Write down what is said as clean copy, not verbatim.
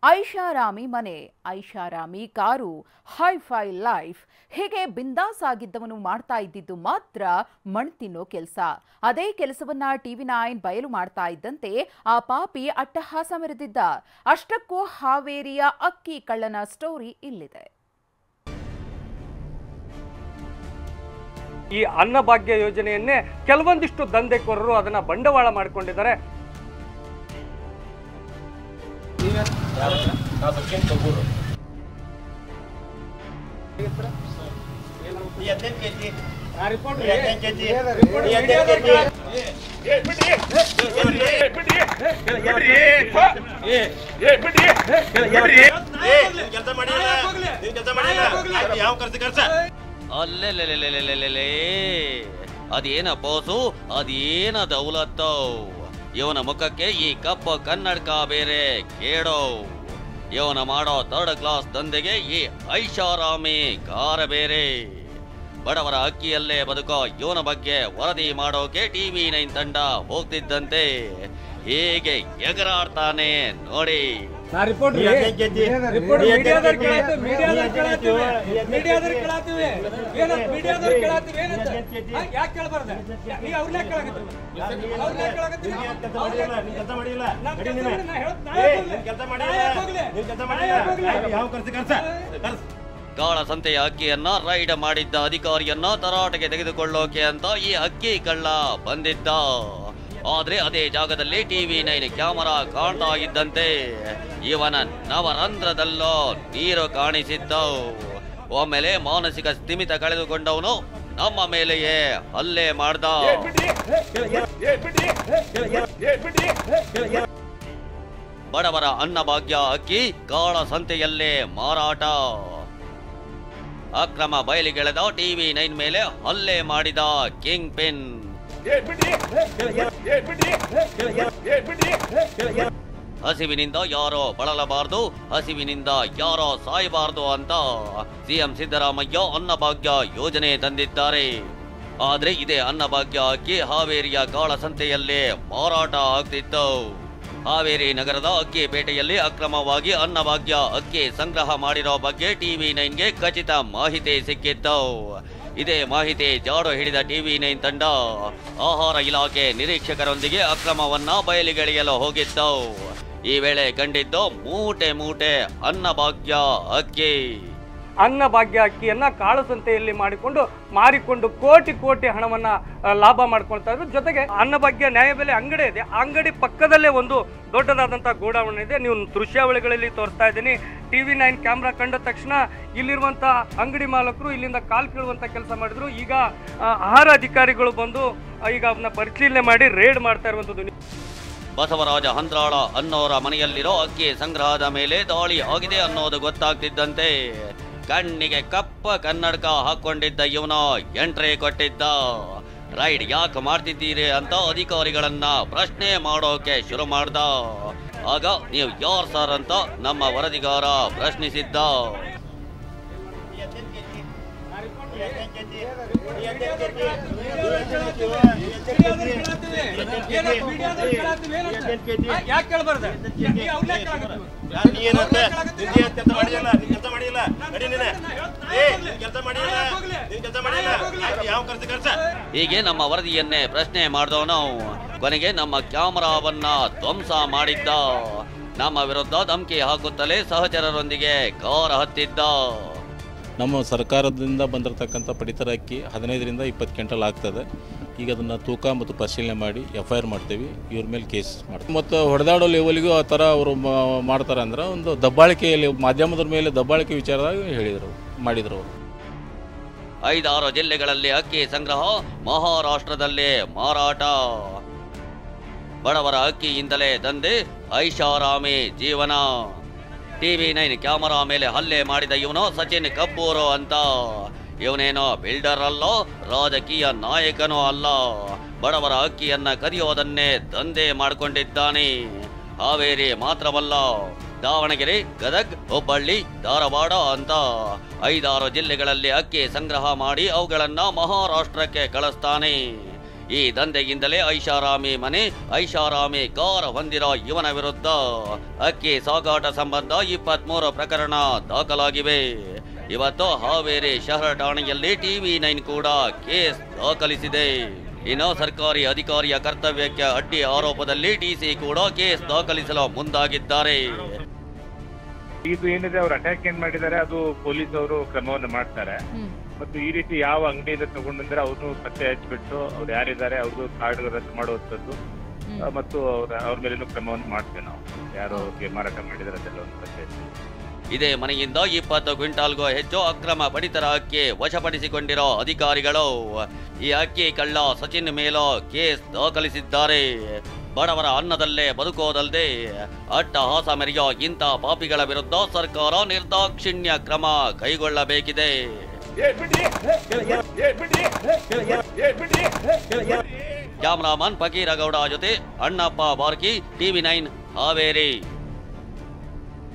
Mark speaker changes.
Speaker 1: ಐಷಾರಾಮಿ ಮನೆ, ಐಷಾರಾಮಿ ಕಾರು, ಹೈಫೈ ಲೈಫ್ ಹೀಗೆ ಬಿಂದಾಸ್ ಆಗಿದ್ದವನು ಮಾಡ್ತಾ ಇದ್ದಿದ್ದು ಮಾತ್ರ ಮಣ್ ತಿನ್ನೋ ಕೆಲಸ. ಅದೇ ಕೆಲಸವನ್ನ TV9 ಬಯಲು ಮಾಡ್ತಾ ಇದ್ದಂತೆ ಆ ಪಾಪಿ ಅಟ್ಟಹಾಸ ಮೆರೆದಿದ್ದ. ಅಷ್ಟಕ್ಕೂ ಹಾವೇರಿಯ ಅಕ್ಕಿ ಕಳ್ಳನ ಸ್ಟೋರಿ ಇಲ್ಲಿದೆ.
Speaker 2: ಈ ಅನ್ನಭಾಗ್ಯ ಯೋಜನೆಯನ್ನೇ ಕೆಲವೊಂದಿಷ್ಟು ದಂಧೆಕೋರರು ಅದನ್ನ ಬಂಡವಾಳ ಮಾಡಿಕೊಂಡಿದ್ದಾರೆ.
Speaker 3: ಅಲ್ಲೆಲ್ಲೆಲ್ಲೆಲ್ಲೆಲ್ಲೆಲ್ಲೆ ಅದೇನ ಬೋಸು, ಅದೇನ ದೌಲತ್ತು. ಇವನ ಮುಖಕ್ಕೆ ಈ ಕಪ್ಪು ಕನ್ನಡಕ ಬೇರೆ ಕೇಳೋ. ಇವನ ಮಾಡೋ ಥರ್ಡ್ ಕ್ಲಾಸ್ ದಂಧೆಗೆ ಈ ಐಷಾರಾಮಿ ಕಾರ ಬೇರೆ. ಬಡವರ ಅಕ್ಕಿಯಲ್ಲೇ ಬದುಕೋ ಇವನ ಬಗ್ಗೆ ವರದಿ ಮಾಡೋಕೆ TV9 ತಂಡ ಹೋಗ್ತಿದ್ದಂತೆ ಹೇಗೆ ಎಗರಾಡ್ತಾನೆ ನೋಡಿ. ಕಾಳಸಂತೆಯ ಅಕ್ಕಿಯನ್ನ ರೈಡ್ ಮಾಡಿದ್ದ ಅಧಿಕಾರಿಯನ್ನ ತರಾಟೆಗೆ ತೆಗೆದುಕೊಳ್ಳೋಕೆ ಅಂತ ಈ ಅಕ್ಕಿ ಕಳ್ಳ ಬಂದಿದ್ದ. ಆದ್ರೆ ಅದೇ ಜಾಗದಲ್ಲಿ TV9 ಕ್ಯಾಮರಾ ಕಾಣ್ತಾ ಇದ್ದಂತೆ ಇವನ ನವರಂಧ್ರದಲ್ಲೋ ನೀರು ಕಾಣಿಸಿದ್ದು. ಒಮ್ಮೆಲೆ ಮಾನಸಿಕ ಸ್ಥಿಮಿತ ಕಳೆದುಕೊಂಡವನು ನಮ್ಮ ಮೇಲೆಯೇ ಹಲ್ಲೆ ಮಾಡ್ದ. ಬಡವರ ಅನ್ನಭಾಗ್ಯ ಅಕ್ಕಿ ಕಾಳಸಂತೆಯಲ್ಲೇ ಮಾರಾಟ. ಅಕ್ರಮ ಬಯಲಿಗೆಳೆದ TV9 ಮೇಲೆ ಹಲ್ಲೆ ಮಾಡಿದ ಕಿಂಗ್ ಪಿನ್. ಹಸಿವಿನಿಂದ ಯಾರೋ ಬಳಲಬಾರದು, ಹಸಿವಿನಿಂದ ಯಾರೋ ಸಾಯಬಾರದು ಅಂತ CM ಸಿದ್ದರಾಮಯ್ಯ ಅನ್ನಭಾಗ್ಯ ಯೋಜನೆ ತಂದಿದ್ದಾರೆ. ಆದ್ರೆ ಇದೇ ಅನ್ನಭಾಗ್ಯ ಅಕ್ಕಿ ಹಾವೇರಿಯ ಕಾಳಸಂತೆಯಲ್ಲೇ ಮಾರಾಟ ಆಗ್ತಿತ್ತು. ಹಾವೇರಿ ನಗರದ ಅಕ್ಕಿ ಪೇಟೆಯಲ್ಲಿ ಅಕ್ರಮವಾಗಿ ಅನ್ನಭಾಗ್ಯ ಅಕ್ಕಿ ಸಂಗ್ರಹ ಮಾಡಿರೋ ಬಗ್ಗೆ TV9ಗೆ ಖಚಿತ ಮಾಹಿತಿ ಸಿಕ್ಕಿತ್ತು. ಇದೇ ಮಾಹಿತಿ ಜಾಡು ಹಿಡಿದ TV9 ತಂಡ ಆಹಾರ ಇಲಾಖೆ ನಿರೀಕ್ಷಕರೊಂದಿಗೆ ಅಕ್ರಮವನ್ನ ಬಯಲಿಗೆಳೆಯಲು ಹೋಗಿತ್ತು. ಈ ವೇಳೆ ಕಂಡಿದ್ದು ಮೂಟೆ ಮೂಟೆ ಅನ್ನಭಾಗ್ಯ ಅಕ್ಕಿ.
Speaker 2: ಅನ್ನಭಾಗ್ಯ ಅಕ್ಕಿಯನ್ನ ಕಾಳಸಂತೆಯಲ್ಲಿ ಮಾರಿಕೊಂಡು ಕೋಟಿ ಕೋಟಿ ಹಣವನ್ನ ಲಾಭ ಮಾಡ್ಕೊಳ್ತಾ ಇದ್ರು. ಜೊತೆಗೆ ಅನ್ನಭಾಗ್ಯ ನ್ಯಾಯಬೆಲೆ ಅಂಗಡಿ ಇದೆ, ಅಂಗಡಿ ಪಕ್ಕದಲ್ಲೇ ಒಂದು ದೊಡ್ಡದಾದಂತಹ ಗೋಡೌನ್ ಇದೆ. ನೀವು ದೃಶ್ಯಾವಳಿಗಳಲ್ಲಿ ತೋರಿಸ್ತಾ ಇದ್ದೀನಿ. TV9 ಕ್ಯಾಮ್ರಾ ಕಂಡ ತಕ್ಷಣ ಇಲ್ಲಿರುವಂತಹ ಅಂಗಡಿ ಮಾಲಕರು ಇಲ್ಲಿಂದ ಕಾಲ್ ಕೀಳುವಂತ ಕೆಲಸ ಮಾಡಿದ್ರು. ಈಗ ಆಹಾರ ಅಧಿಕಾರಿಗಳು ಬಂದು ಈಗ ಅದನ್ನ ಪರಿಶೀಲನೆ ಮಾಡಿ ರೇಡ್ ಮಾಡ್ತಾ ಇರುವಂತದ್ದು.
Speaker 3: ಬಸವರಾಜ ಹಂದ್ರಾಳ ಅನ್ನೋರ ಮನೆಯಲ್ಲಿರೋ ಅಕ್ಕಿ ಸಂಗ್ರಹದ ಮೇಲೆ ದಾಳಿ ಆಗಿದೆ ಅನ್ನೋದು ಗೊತ್ತಾಗ್ತಿದ್ದಂತೆ ಕಣ್ಣಿಗೆ ಕಪ್ಪ ಕನ್ನಡಕ ಹಾಕೊಂಡಿದ್ದ ಇವನ ಎಂಟ್ರಿ ಕೊಟ್ಟಿದ್ದ. ರೈಡ್ ಯಾಕೆ ಮಾಡ್ತಿದ್ದೀರಿ ಅಂತ ಅಧಿಕಾರಿಗಳನ್ನ ಪ್ರಶ್ನೆ ಮಾಡೋಕೆ ಶುರು ಮಾಡ್ದ. ಆಗ ನೀವು ಯಾರು ಸರ್ ಅಂತ ನಮ್ಮ ವರದಿಗಾರ ಪ್ರಶ್ನಿಸಿದ್ದ. ಹೀಗೆ ನಮ್ಮ ವರದಿಯನ್ನೇ ಪ್ರಶ್ನೆ ಮಾಡಿದವನು ಕೊನೆಗೆ ನಮ್ಮ ಕ್ಯಾಮರಾವನ್ನ ಧ್ವಂಸ ಮಾಡಿದ್ದ. ನಮ್ಮ ವಿರುದ್ಧ ಧಮಕಿ ಹಾಕುತ್ತಲೇ ಸಹಚರರೊಂದಿಗೆ ಕಾರ್ ಹತ್ತಿದ್ದ.
Speaker 4: ನಮ್ಮ ಸರ್ಕಾರದಿಂದ ಬಂದಿರತಕ್ಕಂಥ ಪಡಿತರ ಅಕ್ಕಿ 15ರಿಂದ 20 ಕ್ವಿಂಟಲ್ ಆಗ್ತದೆ. ಈಗ ಅದನ್ನು ತೂಕ ಮತ್ತು ಪರಿಶೀಲನೆ ಮಾಡಿ FIR ಮಾಡ್ತೀವಿ. ಇವ್ರ ಮೇಲೆ ಕೇಸ್ ಮಾಡ್ತೀವಿ. ಮತ್ತು ಹೊಡೆದಾಡೋ ಲೆವೆಲ್ಗೂ ಆ ಥರ ಅವರು ಮಾಡ್ತಾರೆ ಅಂದ್ರೆ ಒಂದು ದಬ್ಬಾಳಿಕೆಯಲ್ಲಿ ಮಾಧ್ಯಮದ ಮೇಲೆ ದಬ್ಬಾಳಿಕೆ ವಿಚಾರದಾಗ ಮಾಡಿದರು ಅವರು.
Speaker 3: 5-6 ಜಿಲ್ಲೆಗಳಲ್ಲಿ ಅಕ್ಕಿ ಸಂಗ್ರಹ, ಮಹಾರಾಷ್ಟ್ರದಲ್ಲಿ ಮಾರಾಟ. ಬಡವರ ಅಕ್ಕಿಯಿಂದಲೇ ದಂಧೆ, ಐಷಾರಾಮಿ ಜೀವನ. TV9 ಕ್ಯಾಮರಾ ಮೇಲೆ ಹಲ್ಲೆ ಮಾಡಿದ ಇವನು ಸಚಿನ್ ಕಬ್ಬೂರು ಅಂತ. ಇವನೇನೋ ಬಿಲ್ಡರ್ ಅಲ್ಲ, ರಾಜಕೀಯ ನಾಯಕನೂ ಅಲ್ಲ. ಬಡವರ ಅಕ್ಕಿಯನ್ನ ಕದಿಯೋದನ್ನೇ ದಂಧೆ ಮಾಡಿಕೊಂಡಿದ್ದಾನೆ. ಹಾವೇರಿ ಮಾತ್ರವಲ್ಲ, ದಾವಣಗೆರೆ, ಗದಗ್, ಹುಬ್ಬಳ್ಳಿ, ಧಾರವಾಡ ಅಂತ 5-6 ಜಿಲ್ಲೆಗಳಲ್ಲಿ ಅಕ್ಕಿ ಸಂಗ್ರಹ ಮಾಡಿ ಅವುಗಳನ್ನ ಮಹಾರಾಷ್ಟ್ರಕ್ಕೆ ಕಳಿಸ್ತಾನೆ. ಈ ದಂಧೆಯಿಂದಲೇ ಐಷಾರಾಮಿ ಮನೆ ಐಷಾರಾಮಿ ಕಾರ್ ಹೊಂದಿರೋ ಇವನ ವಿರುದ್ಧ ಅಕ್ಕಿ ಸಾಗಾಟ ಸಂಬಂಧ 23 ಪ್ರಕರಣ ದಾಖಲಾಗಿವೆ. ಇವತ್ತು ಹಾವೇರಿ ಶಹರ ಠಾಣೆಯಲ್ಲಿ TV9 ಕೂಡ ಕೇಸ್ ದಾಖಲಿಸಿದೆ. ಇನ್ನು ಸರ್ಕಾರಿ ಅಧಿಕಾರಿಯ ಕರ್ತವ್ಯಕ್ಕೆ ಅಡ್ಡಿ ಆರೋಪದಲ್ಲಿ ಡಿಸಿ ಕೂಡ ಕೇಸ್ ದಾಖಲಿಸಲು ಮುಂದಾಗಿದ್ದಾರೆ.
Speaker 5: ಇದು ಏನಿದೆ ಅವ್ರು ಅಟ್ಯಾಕ್ ಏನ್ ಮಾಡಿದ್ದಾರೆ ಅದು ಪೊಲೀಸ್ ಅವರು ಕ್ರಮವನ್ನು ಮಾಡ್ತಾರೆ. ಮತ್ತು ಈ ರೀತಿ ಯಾವ ಅಂಗಡಿಯಿಂದ ತಗೊಂಡಿದ್ರೆ ಅವ್ರನ್ನು ಪತ್ತೆ ಹಚ್ಚಿಬಿಟ್ಟು ಅವ್ರು ಯಾರಿದ್ದಾರೆ ಅವ್ರದ್ದು ಕಾರ್ಡ್ ರದ್ದು ಮಾಡುವಂಥದ್ದು ಮತ್ತು ಅವ್ರ ಮೇಲೇನು ಕ್ರಮವನ್ನು ಮಾಡ್ತೇವೆ ನಾವು. ಯಾರು ಅವ್ರಿಗೆ ಮಾರಾಟ ಮಾಡಿದರೆ ಅದೆಲ್ಲವನ್ನು ಪತ್ತೆ ಹಚ್ಚಿ.
Speaker 3: ಇದೇ ಮನೆಯಿಂದ 20 ಕ್ವಿಂಟಾಲ್ಗೂ ಹೆಚ್ಚು ಅಕ್ರಮ ಪಡಿತರ ಅಕ್ಕಿ ವಶಪಡಿಸಿಕೊಂಡಿರೋ ಅಧಿಕಾರಿಗಳು ಈ ಅಕ್ಕಿ ಕಳ್ಳ ಸಚಿನ್ ಮೇಲೋ ಕೇಸ್ ದಾಖಲಿಸಿದ್ದಾರೆ. ಬಡವರ ಅನ್ನದಲ್ಲೇ ಬದುಕೋದಲ್ಲದೆ ಅಟ್ಟಹಾಸ ಮೆರೆಯೋ ಇಂಥ ಪಾಪಿಗಳ ವಿರುದ್ಧ ಸರ್ಕಾರ ನಿರ್ದಾಕ್ಷಿಣ್ಯ ಕ್ರಮ ಕೈಗೊಳ್ಳಬೇಕಿದೆ. ಕ್ಯಾಮರಾಮನ್ ಫಕೀರಗೌಡ ಜೊತೆ ಅಣ್ಣಪ್ಪ ಬಾರ್ಕಿ, TV9 ಹಾವೇರಿ.